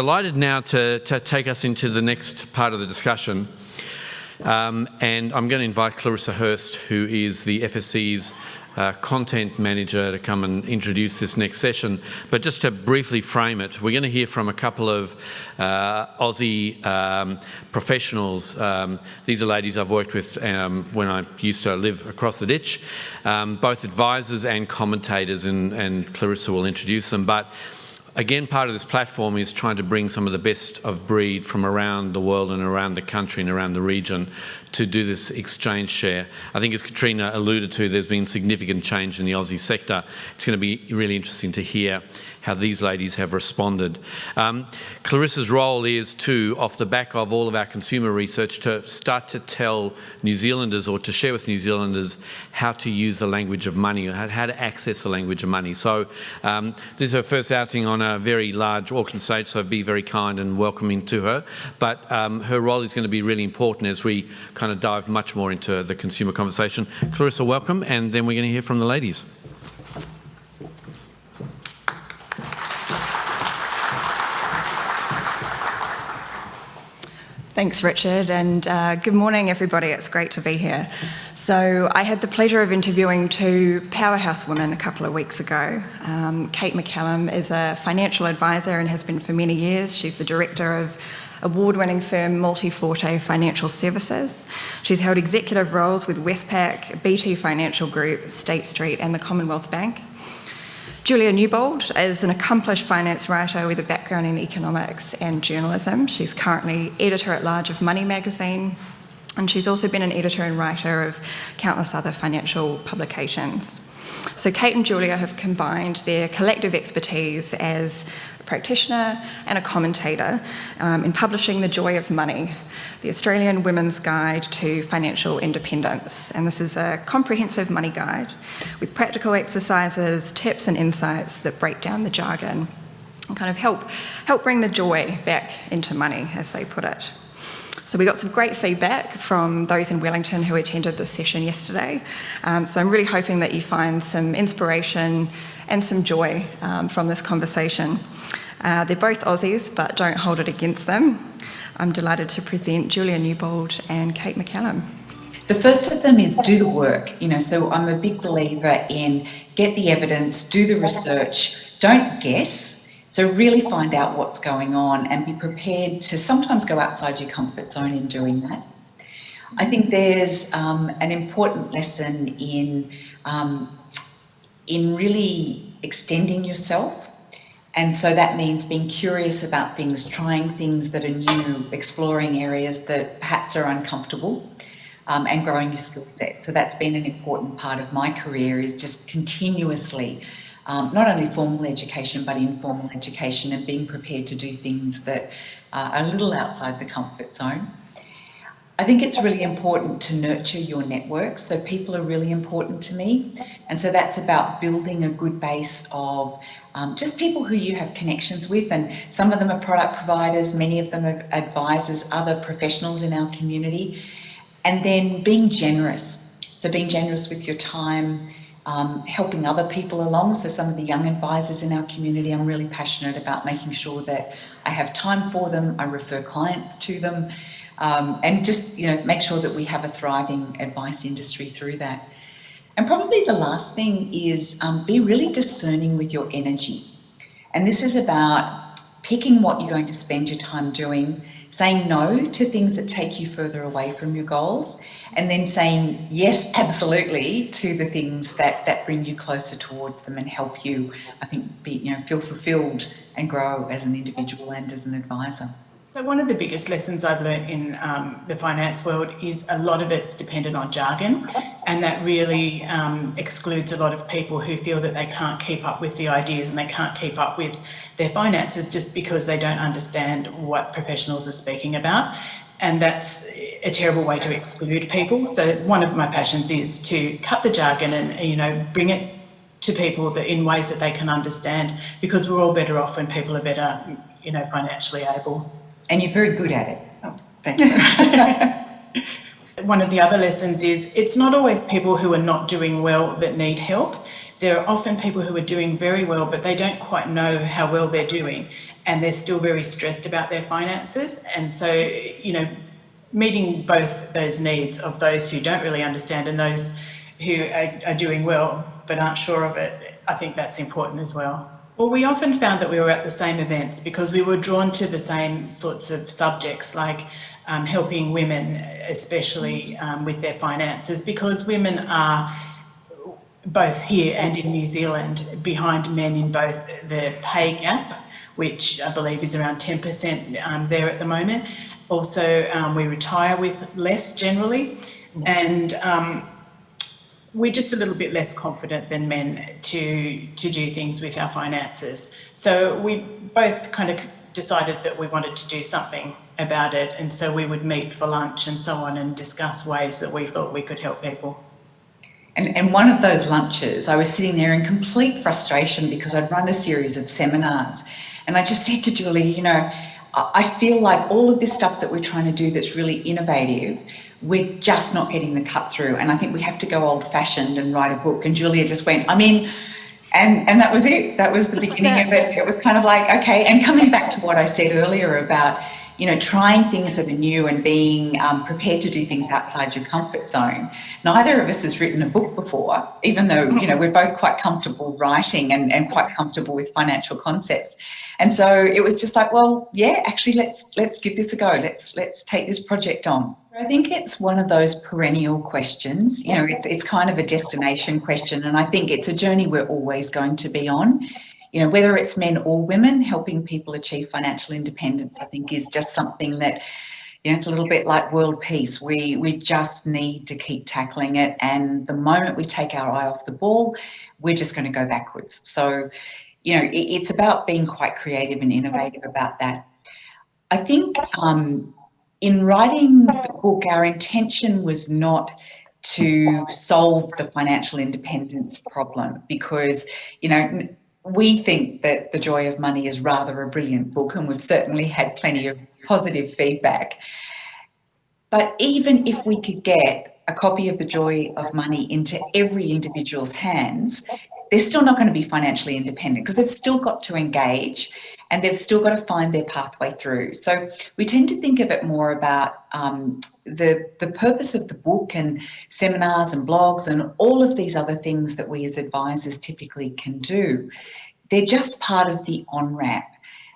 delighted now to take us into the next part of the discussion. And I'm going to invite Clarissa Hirst, who is the FSC's content manager, to come and introduce this next session. But just to briefly frame it, we're going to hear from a couple of Aussie professionals. These are ladies I've worked with when I used to live across the ditch, both advisors and commentators, and Clarissa will introduce them. But again, part of this platform is trying to bring some of the best of breed from around the world and around the country and around the region to do this exchange share. I think, as Katrina alluded to, there's been significant change in the Aussie sector. It's going to be really interesting to hear how these ladies have responded. Clarissa's role is to, off the back of all of our consumer research, to start to tell New Zealanders, or to share with New Zealanders, how to use the language of money, or how to access the language of money. So this is her first outing on a very large Auckland stage, so be very kind and welcoming to her. But her role is going to be really important as we kind of dive much more into the consumer conversation. Clarissa, welcome, and then we're going to hear from the ladies. Thanks, Richard, and good morning, everybody. It's great to be here. So I had the pleasure of interviewing two powerhouse women a couple of weeks ago. Kate McCallum is a financial advisor and has been for many years. She's the director of award-winning firm Multiforte Financial Services. She's held executive roles with Westpac, BT Financial Group, State Street and the Commonwealth Bank. Julia Newbould is an accomplished finance writer with a background in economics and journalism. She's currently editor-at-large of Money magazine, and she's also been an editor and writer of countless other financial publications. So Kate and Julia have combined their collective expertise as a practitioner and a commentator in publishing The Joy of Money, the Australian Women's Guide to Financial Independence. And this is a comprehensive money guide with practical exercises, tips and insights that break down the jargon and kind of help bring the joy back into money, as they put it. So we got some great feedback from those in Wellington who attended this session yesterday. So I'm really hoping that you find some inspiration and some joy from this conversation. They're both Aussies, but don't hold it against them. I'm delighted to present Julia Newbould and Kate McCallum. The first of them is do the work, so I'm a big believer in get the evidence, do the research, don't guess. So really find out what's going on and be prepared to sometimes go outside your comfort zone in doing that. I think there's an important lesson in really extending yourself. And so that means being curious about things, trying things that are new, exploring areas that perhaps are uncomfortable, and growing your skill set. So that's been an important part of my career, is just continuously not only formal education, but informal education, and being prepared to do things that are a little outside the comfort zone. I think it's really important to nurture your network. So people are really important to me. And so that's about building a good base of just people who you have connections with. And some of them are product providers, many of them are advisors, other professionals in our community. And then being generous. So being generous with your time, helping other people along. So some of the young advisors in our community, I'm really passionate about making sure that I have time for them, I refer clients to them, and just make sure that we have a thriving advice industry through that. And probably the last thing is be really discerning with your energy. And this is about picking what you're going to spend your time doing, saying no to things that take you further away from your goals, and then saying yes, absolutely, to the things that bring you closer towards them and help you, I think, feel fulfilled and grow as an individual and as an advisor. So one of the biggest lessons I've learned in the finance world is a lot of it's dependent on jargon, and that really excludes a lot of people who feel that they can't keep up with the ideas and they can't keep up with their finances just because they don't understand what professionals are speaking about. And that's a terrible way to exclude people. So one of my passions is to cut the jargon and bring it to people that in ways that they can understand, because we're all better off when people are better financially able. And you're very good at it. Oh, thank you. One of the other lessons is it's not always people who are not doing well that need help. There are often people who are doing very well, but they don't quite know how well they're doing. and they're still very stressed about their finances. And so, you know, meeting both those needs of those who don't really understand and those who are doing well but aren't sure of it, I think that's important as well. Well, we often found that we were at the same events because we were drawn to the same sorts of subjects, like helping women, especially with their finances, because women are, both here and in New Zealand, behind men in both the pay gap, which I believe is around 10% there at the moment. Also, we retire with less generally, and we're just a little bit less confident than men to do things with our finances. So we both kind of decided that we wanted to do something about it, and so we would meet for lunch and so on and discuss ways that we thought we could help people. And one of those lunches, I was sitting there in complete frustration because I'd run a series of seminars, and I just said to Julie, you know, I feel like all of this stuff that we're trying to do that's really innovative, we're just not getting the cut through, and I think we have to go old-fashioned and write a book. And Julia just went, I'm in, and that was it. That was the beginning of it. It was kind of like, okay, and coming back to what I said earlier about, you know, trying things that are new and being prepared to do things outside your comfort zone. Neither of us has written a book before, even though, you know, we're both quite comfortable writing and quite comfortable with financial concepts. And so it was just like, well, yeah, actually, let's give this a go. Let's take this project on. I think it's one of those perennial questions. You know, it's kind of a destination question, and I think it's a journey we're always going to be on. You know, whether it's men or women, helping people achieve financial independence, I think is just something that, you know, it's a little bit like world peace. We just need to keep tackling it. And the moment we take our eye off the ball, we're just going to go backwards. So, you know, it's about being quite creative and innovative about that. I think in writing the book, our intention was not to solve the financial independence problem because, you know, we think that The Joy of Money is rather a brilliant book, and we've certainly had plenty of positive feedback. But even if we could get a copy of The Joy of Money into every individual's hands, they're still not going to be financially independent because they've still got to engage and they've still got to find their pathway through. So we tend to think of it more about the purpose of the book and seminars and blogs and all of these other things that we as advisors typically can do. They're just part of the on-ramp.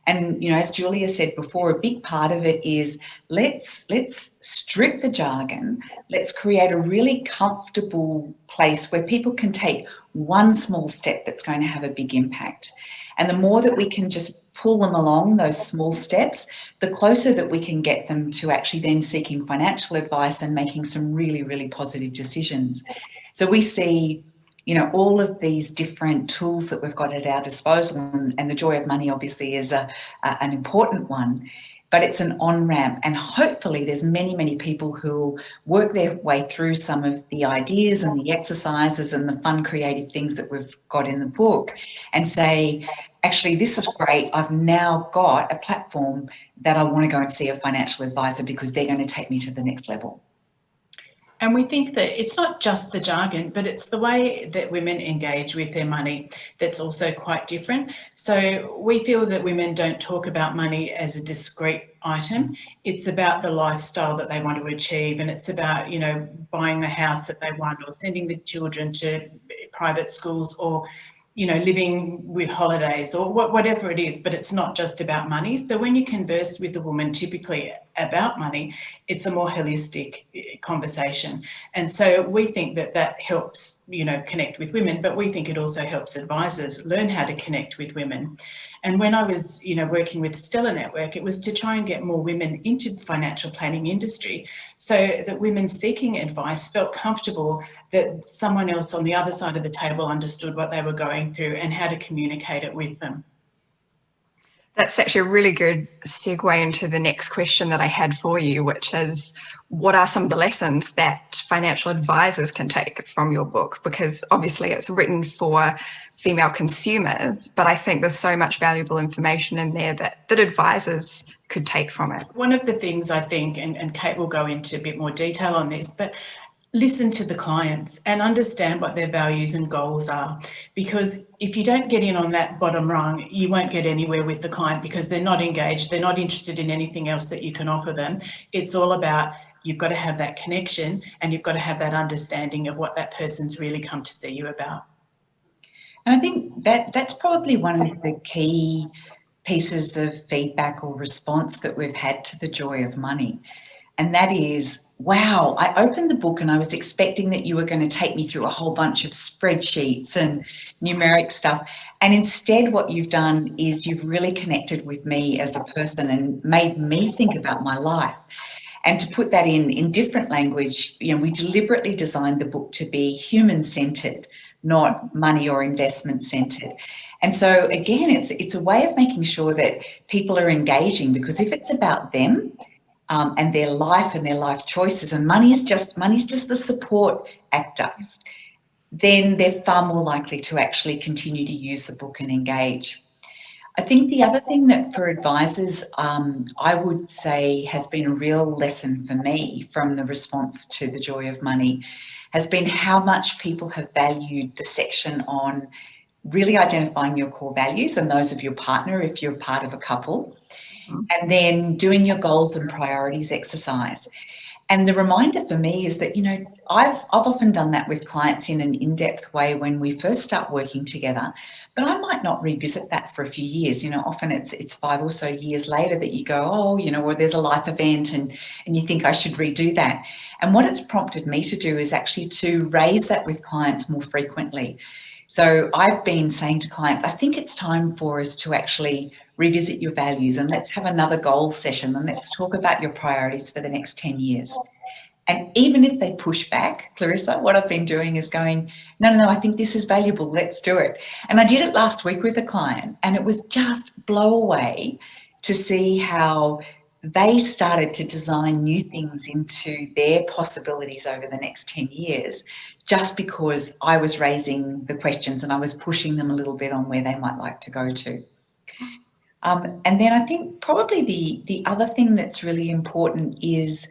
And, you know, as Julia said before, a big part of it is let's strip the jargon. Let's create a really comfortable place where people can take one small step that's going to have a big impact. And the more that we can just pull them along those small steps, the closer that we can get them to actually then seeking financial advice and making some really, really positive decisions. So we see, you know, all of these different tools that we've got at our disposal, and The Joy of Money obviously is an important one, but it's an on-ramp, and hopefully there's many, many people who'll work their way through some of the ideas and the exercises and the fun creative things that we've got in the book and say, actually, this is great. I've now got a platform that I want to go and see a financial advisor because they're going to take me to the next level. And we think that it's not just the jargon, but it's the way that women engage with their money that's also quite different. So we feel that women don't talk about money as a discrete item. It's about the lifestyle that they want to achieve, and it's about, you know, buying the house that they want, or sending the children to private schools, or, you know, living with holidays, or whatever it is, but it's not just about money. So when you converse with a woman typically about money, it's a more holistic conversation. And so we think that that helps, you know, connect with women, but we think it also helps advisors learn how to connect with women. And when I was, you know, working with Stella Network, it was to try and get more women into the financial planning industry so that women seeking advice felt comfortable that someone else on the other side of the table understood what they were going through and how to communicate it with them. That's actually a really good segue into the next question that I had for you, which is, what are some of the lessons that financial advisors can take from your book? Because obviously it's written for female consumers, but I think there's so much valuable information in there that advisors could take from it. One of the things I think, and Kate will go into a bit more detail on this, but listen to the clients and understand what their values and goals are. Because if you don't get in on that bottom rung, you won't get anywhere with the client, because they're not engaged, they're not interested in anything else that you can offer them. It's all about, you've got to have that connection and you've got to have that understanding of what that person's really come to see you about. And I think that's probably one of the key pieces of feedback or response that we've had to the joy of money. And that is, wow, I opened the book and I was expecting that you were going to take me through a whole bunch of spreadsheets and numeric stuff. And instead what you've done is you've really connected with me as a person and made me think about my life. And to put that in different language, we deliberately designed the book to be human-centered, not money or investment-centered. And so again, it's a way of making sure that people are engaging, because if it's about them, and their life and their life choices, and money's just the support actor, then they're far more likely to actually continue to use the book and engage. I think the other thing that for advisors, I would say has been a real lesson for me from the response to the joy of money has been how much people have valued the section on really identifying your core values and those of your partner if you're part of a couple, and then doing your goals and priorities exercise. And the reminder for me is that, I've often done that with clients in an in-depth way when we first start working together, but I might not revisit that for a few years. Often it's 5 or so years later that you go, or there's a life event and you think I should redo that. And what it's prompted me to do is actually to raise that with clients more frequently. So I've been saying to clients, I think it's time for us to actually revisit your values, and let's have another goals session, and let's talk about your priorities for the next 10 years. And even if they push back, Clarissa, what I've been doing is going, no, I think this is valuable, let's do it. And I did it last week with a client, and it was just blow away to see how they started to design new things into their possibilities over the next 10 years, just because I was raising the questions and I was pushing them a little bit on where they might like to go to. And then I think probably the other thing that's really important is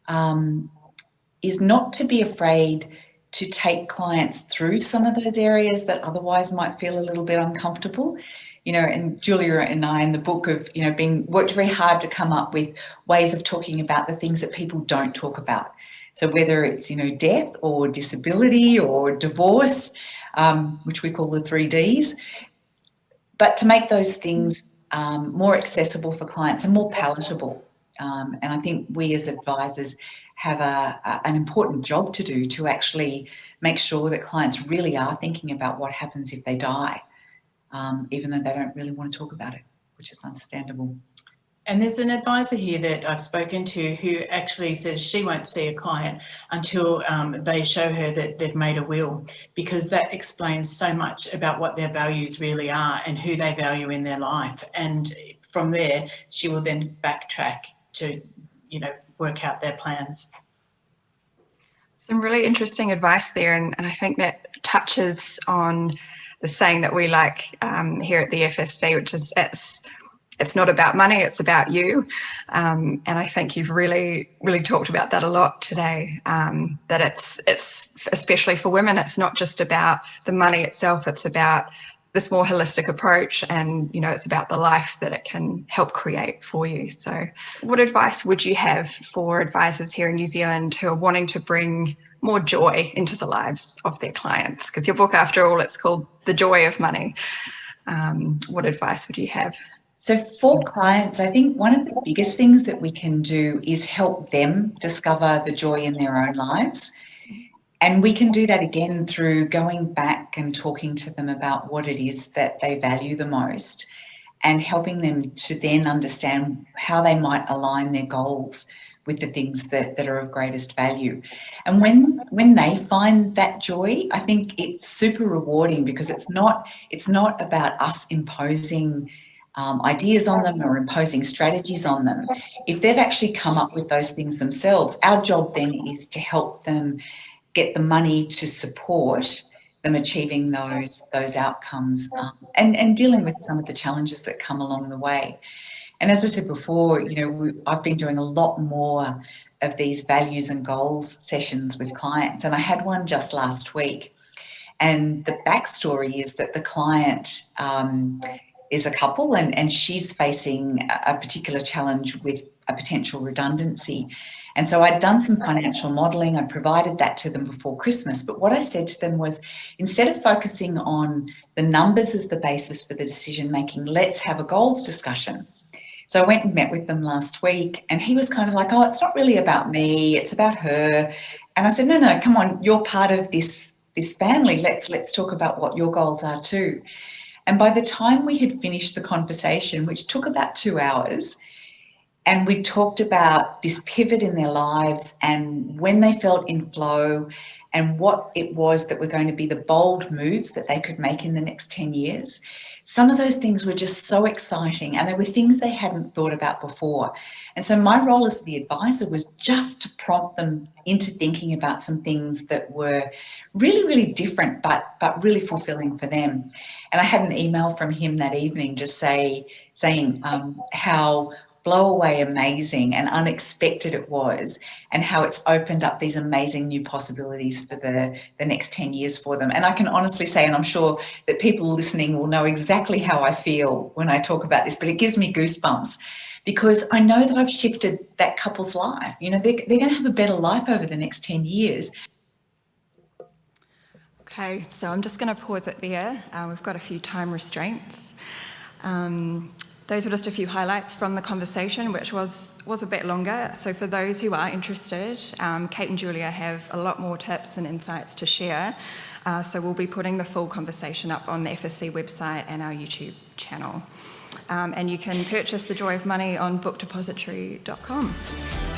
not to be afraid to take clients through some of those areas that otherwise might feel a little bit uncomfortable. And Julia and I in the book have, worked very hard to come up with ways of talking about the things that people don't talk about. So whether it's, death or disability or divorce, which we call the 3 Ds, but to make those things more accessible for clients and more palatable. And I think we as advisors have an important job to do to actually make sure that clients really are thinking about what happens if they die, even though they don't really want to talk about it, which is understandable. And there's an advisor here that I've spoken to who actually says she won't see a client until they show her that they've made a will, because that explains so much about what their values really are and who they value in their life. And from there, she will then backtrack to, work out their plans. Some really interesting advice there, and I think that touches on the saying that we like here at the FSC, which is it's not about money, it's about you. And I think you've really, really talked about that a lot today, that it's especially for women, it's not just about the money itself, it's about this more holistic approach, and it's about the life that it can help create for you. So what advice would you have for advisors here in New Zealand who are wanting to bring more joy into the lives of their clients? Because your book, after all, it's called The Joy of Money. What advice would you have? So for clients, I think one of the biggest things that we can do is help them discover the joy in their own lives. And we can do that again through going back and talking to them about what it is that they value the most, and helping them to then understand how they might align their goals with the things that are of greatest value. And when they find that joy, I think it's super rewarding, because it's not about us imposing ideas on them or imposing strategies on them. If they've actually come up with those things themselves, our job then is to help them get the money to support them achieving those outcomes, and dealing with some of the challenges that come along the way. And as I said before, I've been doing a lot more of these values and goals sessions with clients. And I had one just last week. And the backstory is that the client is a couple, and she's facing a particular challenge with a potential redundancy. And so I'd done some financial modelling. I provided that to them before Christmas. But what I said to them was, instead of focusing on the numbers as the basis for the decision making, let's have a goals discussion. So I went and met with them last week, and he was kind of like, oh, it's not really about me, it's about her. And I said, no, come on, you're part of this family. Let's talk about what your goals are too. And by the time we had finished the conversation, which took about 2 hours, and we talked about this pivot in their lives and when they felt in flow and what it was that were going to be the bold moves that they could make in the next 10 years. Some of those things were just so exciting, and they were things they hadn't thought about before. And so my role as the advisor was just to prompt them into thinking about some things that were really, really different, but really fulfilling for them. And I had an email from him that evening just saying how blow away amazing and unexpected it was, and how it's opened up these amazing new possibilities for the next 10 years for them. And I can honestly say, and I'm sure that people listening will know exactly how I feel when I talk about this, but it gives me goosebumps because I know that I've shifted that couple's life. You know, they're going to have a better life over the next 10 years. Okay, so I'm just going to pause it there. We've got a few time restraints. Those were just a few highlights from the conversation, which was a bit longer. So for those who are interested, Kate and Julia have a lot more tips and insights to share. So we'll be putting the full conversation up on the FSC website and our YouTube channel. And you can purchase The Joy of Money on bookdepository.com.